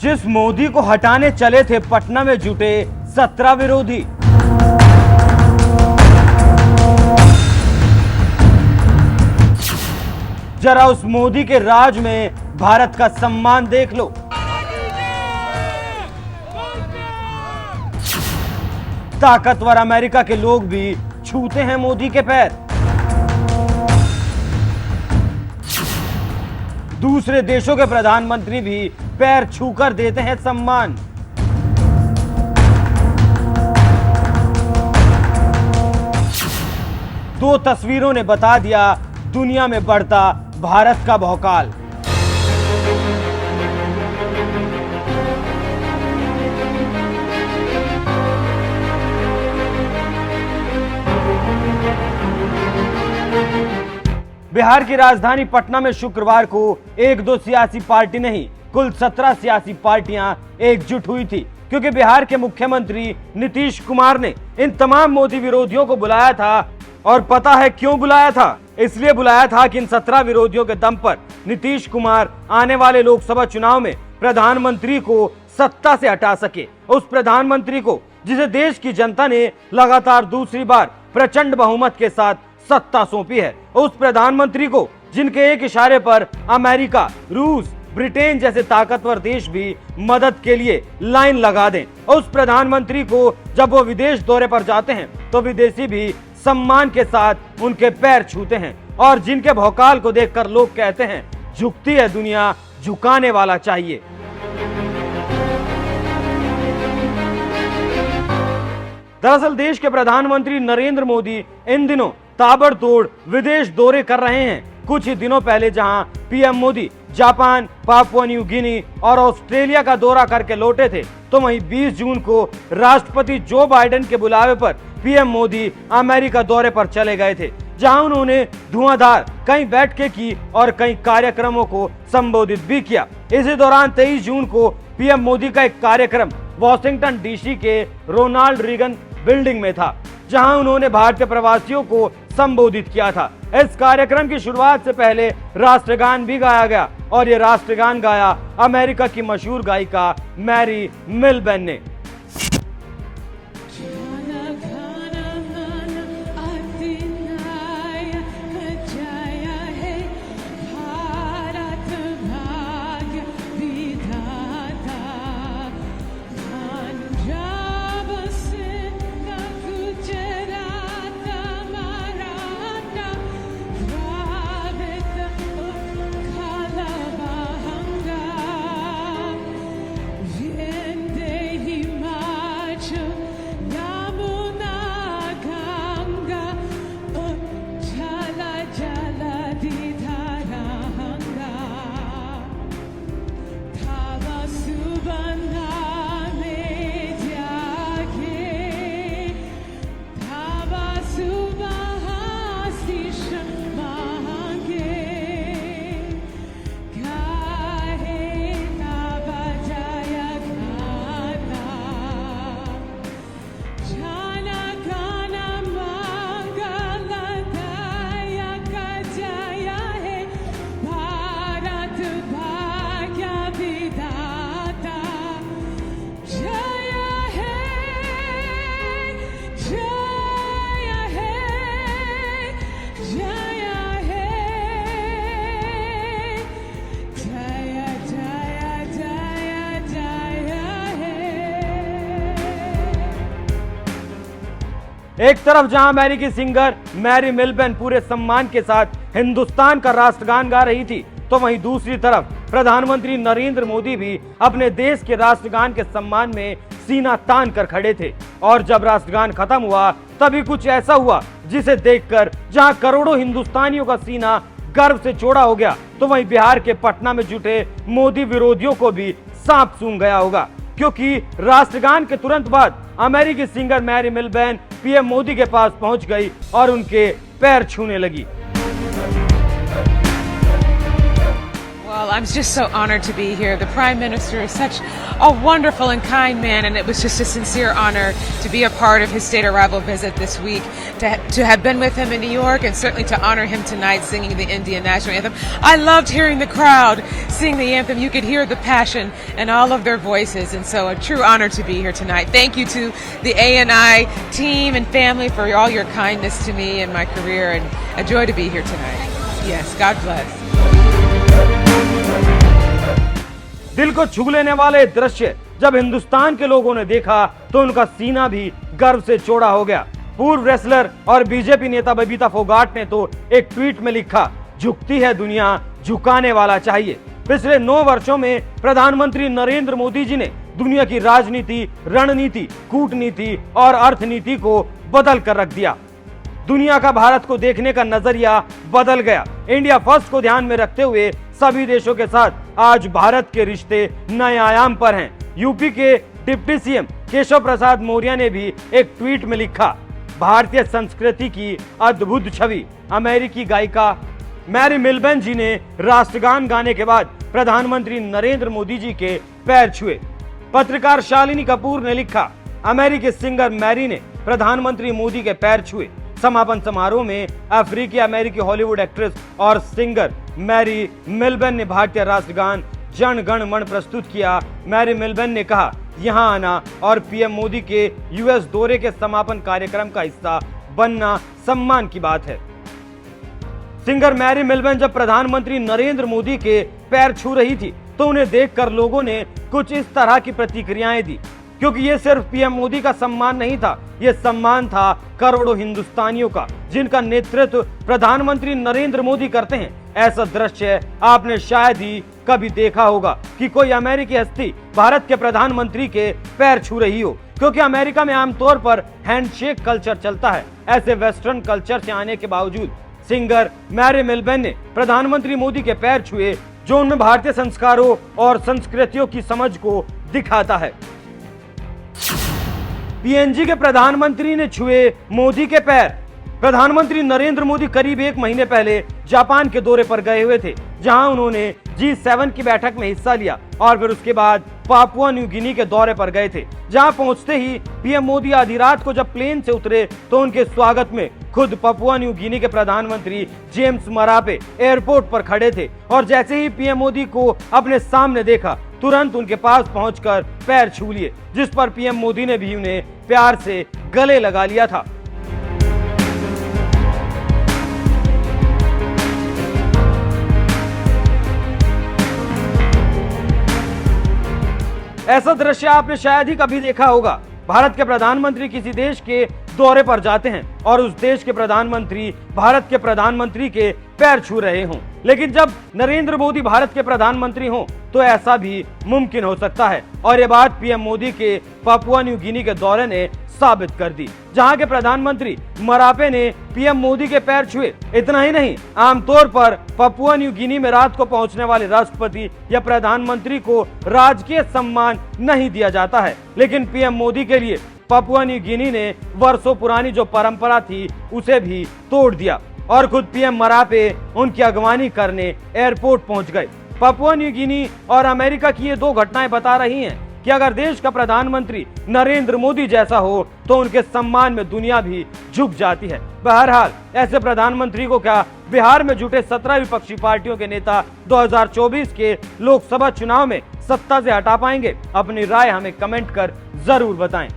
जिस मोदी को हटाने चले थे पटना में जुटे 17 विरोधी। जरा उस मोदी के राज में भारत का सम्मान देख लो। ताकतवर अमेरिका के लोग भी छूते हैं मोदी के पैर। दूसरे देशों के प्रधानमंत्री भी पैर छूकर देते हैं सम्मान। दो तस्वीरों ने बता दिया दुनिया में बढ़ता भारत का भौकाल। बिहार की राजधानी पटना में शुक्रवार को एक दो सियासी पार्टी नहीं, कुल 17 सियासी पार्टियां एकजुट हुई थी, क्योंकि बिहार के मुख्यमंत्री नीतीश कुमार ने इन तमाम मोदी विरोधियों को बुलाया था। और पता है क्यों बुलाया था? इसलिए बुलाया था कि इन 17 विरोधियों के दम पर नीतीश कुमार आने वाले लोकसभा चुनाव में प्रधानमंत्री को सत्ता से हटा सके। उस प्रधानमंत्री को जिसे देश की जनता ने लगातार दूसरी बार प्रचंड बहुमत के साथ सत्ता सौंपी है, उस प्रधानमंत्री को जिनके एक इशारे पर अमेरिका, रूस, ब्रिटेन जैसे ताकतवर देश भी मदद के लिए लाइन लगा दें। उस प्रधानमंत्री को जब वो विदेश दौरे पर जाते हैं तो विदेशी भी सम्मान के साथ उनके पैर छूते हैं, और जिनके भौकाल को देखकर लोग कहते हैं झुकती है दुनिया, झुकाने वाला चाहिए। दरअसल देश के प्रधानमंत्री नरेंद्र मोदी इन दिनों ताबड़तोड़ विदेश दौरे कर रहे हैं। कुछ ही दिनों पहले जहां PM Modi Japan, Papua New Guinea और ऑस्ट्रेलिया का दौरा करके लौटे थे, तो वहीं 20 जून को राष्ट्रपति जो बाइडेन के बुलावे पर पीएम मोदी अमेरिका दौरे पर चले गए थे, जहां उन्होंने धुआंधार कई बैठकें की और कई कार्यक्रमों को संबोधित भी किया। इसी दौरान 23 जून को पीएम मोदी का एक कार्यक्रम वॉशिंगटन डीसी के रोनाल्ड रीगन बिल्डिंग में था, जहां उन्होंने भारतीय प्रवासियों को संबोधित किया था। इस कार्यक्रम की शुरुआत से पहले राष्ट्रगान भी गाया गया, और ये राष्ट्रगान गाया अमेरिका की मशहूर गायिका मैरी मिलबेन ने। एक तरफ जहां अमेरिकी सिंगर मैरी मिलबेन पूरे सम्मान के साथ हिंदुस्तान का राष्ट्रगान गा रही थी, तो वहीं दूसरी तरफ प्रधानमंत्री नरेंद्र मोदी भी अपने देश के राष्ट्रगान के सम्मान में सीना तान कर खड़े थे। और जब राष्ट्रगान खत्म हुआ तभी कुछ ऐसा हुआ जिसे देखकर जहां करोड़ों हिंदुस्तानियों का सीना गर्व से चौड़ा हो गया, तो वहीं बिहार के पटना में जुटे मोदी विरोधियों को भी सांप सूंघ गया होगा, क्योंकि राष्ट्रगान के तुरंत बाद अमेरिकी singer Mary Millben PM Modi के पास पहुंच गई और उनके पैर छूने लगी। Well, Well, I'm just so honored to be here. The Prime Minister is such a wonderful and kind man, and it was just a sincere honor to be a part of his state arrival visit this week, to have been with him in New York, and certainly to honor him tonight singing the Indian national anthem. I loved hearing the crowd sing the anthem. You could hear the passion in all of their voices, and so a true honor to be here tonight. Thank you to the ANI team and family for all your kindness to me and my career, and a joy to be here tonight. Yes, God bless. दिल को छू लेने वाले दृश्य जब हिंदुस्तान के लोगों ने देखा तो उनका सीना भी गर्व से चौड़ा हो गया। पूर्व रेसलर और बीजेपी नेता बबीता फोगाट ने तो एक ट्वीट में लिखा, झुकती है दुनिया, झुकाने वाला चाहिए। पिछले 9 वर्षों में प्रधानमंत्री नरेंद्र मोदी जी ने दुनिया की राजनीति, रणनीति, कूटनीति और अर्थनीति को बदल कर रख दिया। दुनिया का भारत को देखने का नजरिया बदल गया। इंडिया फर्स्ट को ध्यान में रखते हुए सभी देशों के साथ आज भारत के रिश्ते नए आयाम पर हैं। यूपी के डिप्टी सीएम केशव प्रसाद मौर्य ने भी एक ट्वीट में लिखा, भारतीय संस्कृति की अद्भुत छवि। अमेरिकी गायिका मैरी मिलबर्न जी ने राष्ट्रगान गाने के बाद प्रधानमंत्री नरेंद्र मोदी जी के पैर छुए। पत्रकार शालिनी कपूर ने लिखा, अमेरिकी सिंगर मैरी ने प्रधानमंत्री मोदी के पैर छुए। समापन समारोह में अफ्रीकी अमेरिकी हॉलीवुड एक्ट्रेस और सिंगर मैरी मिलबर्न ने भारतीय राष्ट्रगान जन गण मन प्रस्तुत किया। मैरी मिलबर्न ने कहा, यहां आना और पीएम मोदी के यूएस दौरे के समापन कार्यक्रम का हिस्सा बनना सम्मान की बात है। सिंगर मैरी मिलबर्न जब प्रधानमंत्री नरेंद्र मोदी के पैर छू रही थी तो उन्हें देखकर लोगों ने कुछ इस तरह की प्रतिक्रियाएं दी, क्योंकि ये सिर्फ पीएम मोदी का सम्मान नहीं था, ये सम्मान था करोड़ों हिंदुस्तानियों का जिनका नेतृत्व प्रधानमंत्री नरेंद्र मोदी करते हैं। ऐसा दृश्य आपने शायद ही कभी देखा होगा कि कोई अमेरिकी हस्ती भारत के प्रधानमंत्री के पैर छू रही हो, क्योंकि अमेरिका में आमतौर पर हैंडशेक कल्चर चलता है। ऐसे वेस्टर्न कल्चर से आने के बावजूद सिंगर मैरी मिलबर्न ने प्रधानमंत्री मोदी के पैर छुए, जो उनमें भारतीय संस्कारों और संस्कृतियों की समझ को दिखाता है। पीएनजी के प्रधानमंत्री ने छुए मोदी के पैर। प्रधानमंत्री नरेंद्र मोदी करीब 1 महीने पहले जापान के दौरे पर गए हुए थे, जहां उन्होंने G7 की बैठक में हिस्सा लिया और फिर उसके बाद पापुआ न्यू गिनी के दौरे पर गए थे, जहां पहुंचते ही पीएम मोदी आधी रात को जब प्लेन से उतरे तो उनके स्वागत में खुद पापुआ न्यू गिनी के प्रधानमंत्री जेम्स मरापे एयरपोर्ट पर खड़े थे और जैसे ही पीएम मोदी को अपने सामने देखा तुरंत उनके पास पहुंचकर पैर छू लिए, जिस पर पीएम मोदी ने भी उन्हें प्यार से गले लगा लिया था। ऐसा दृश्य आपने शायद ही कभी देखा होगा। भारत के प्रधानमंत्री किसी देश के दौरे पर जाते हैं और उस देश के प्रधानमंत्री भारत के प्रधानमंत्री के पैर छू रहे हों, लेकिन जब नरेंद्र मोदी भारत के प्रधानमंत्री हों तो ऐसा भी मुमकिन हो सकता है और ये बात पीएम मोदी के पापुआ न्यू गिनी के दौरे ने साबित कर दी, जहां के प्रधानमंत्री मरापे ने पीएम मोदी के पैर छुए। इतना ही नहीं, आमतौर पर पापुआ न्यू गिनी में रात को पहुंचने वाले राष्ट्रपति या प्रधानमंत्री को राजकीय सम्मान नहीं दिया जाता है, लेकिन पीएम मोदी के लिए पापुआ न्यू गिनी ने वर्षों पुरानी जो परंपरा थी उसे भी तोड़ दिया और खुद पीएम मरापे उनकी अगवानी करने एयरपोर्ट पहुंच गए। पापुआ न्यू गिनी और अमेरिका की ये 2 घटनाएं बता रही हैं कि अगर देश का प्रधानमंत्री नरेंद्र मोदी जैसा हो तो उनके सम्मान में दुनिया भी झुक जाती है। बहरहाल ऐसे प्रधानमंत्री को क्या बिहार में जुटे 17 विपक्षी पार्टियों के नेता 2024 के लोकसभा चुनाव में सत्ता से हटा पाएंगे? अपनी राय हमें कमेंट कर जरूर बताएं।